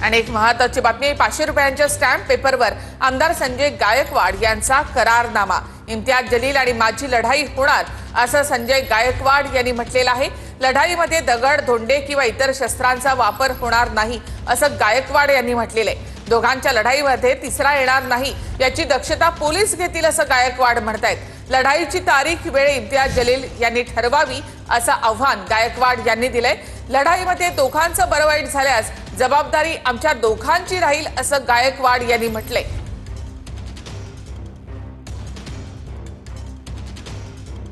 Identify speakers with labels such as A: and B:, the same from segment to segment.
A: आणि एक महत्त्वाची बातमी, 500 रुपयांच्या स्टॅम्प पेपरवर आमदार संजय गायकवाड यांचा करारनामा। इम्तियाज जलील आणि माझी लढाई होणार असं संजय गायकवाड यांनी म्हटलेलं आहे। लढाईमध्ये दगड, धोंडे किंवा इतर शस्त्रांचा वापर होणार नाही असं गायकवाड यांनी म्हटलेलं आहे। दोघांच्या लढाईमध्ये तिसरा येणार नाही याची दक्षता पोलीस घेतील असं गायकवाड म्हणतायत। लढाईची तारीख, वेळ इम्तियाज जलील यांनी ठरवावी असं आव्हान गायकवाड यांनी दिलंय। लढाईमध्ये दोघांचं बरं वाईट झाल्यास जबाबदारी आमच्या दोघांची राहील असं गायकवाड यांनी म्हटलंय।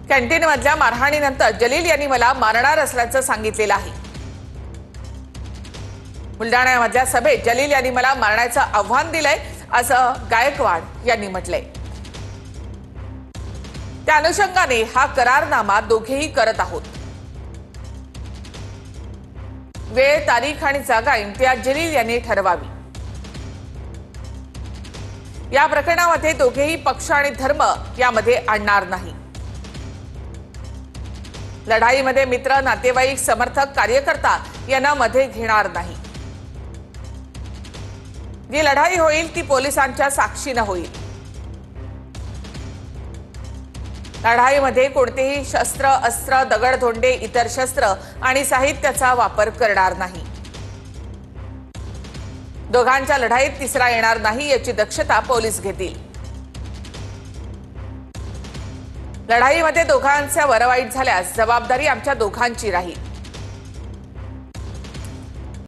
A: कॅन्टीनमधल्या मारहाणीनंतर जलील यांनी मला मारणार असल्याचं सांगितलेलं आहे। बुलढाण्यामधल्या सभेत जलील यांनी मला मारण्याचं आव्हान दिलंय असं गायकवाड यांनी म्हटलंय। त्या अनुषंगाने हा करारनामा दोघेही करत आहोत। वेळ, तारीख आणि जागा इम्तियाज जलील यांनी ठरवावी। या प्रकरणामध्ये दोघेही पक्ष आणि धर्म यामध्ये आणणार नाही। लढाईमध्ये मित्र, नातेवाईक, समर्थक, कार्यकर्ता यांना मध्ये घेणार नाही। जी लढाई होईल ती पोलिसांच्या साक्षीने होईल। लढाईमध्ये कोणतेही शस्त्र, अस्त्र, दगड, धोंडे, इतर शस्त्र आणि साहित्याचा वापर करणार नाही। दोघांच्या लढाईत तिसरा येणार नाही याची दक्षता पोलीस घेतील। लढाईमध्ये दोघांचे बरं वाईट झाल्यास जबाबदारी आमच्या दोघांची राहील।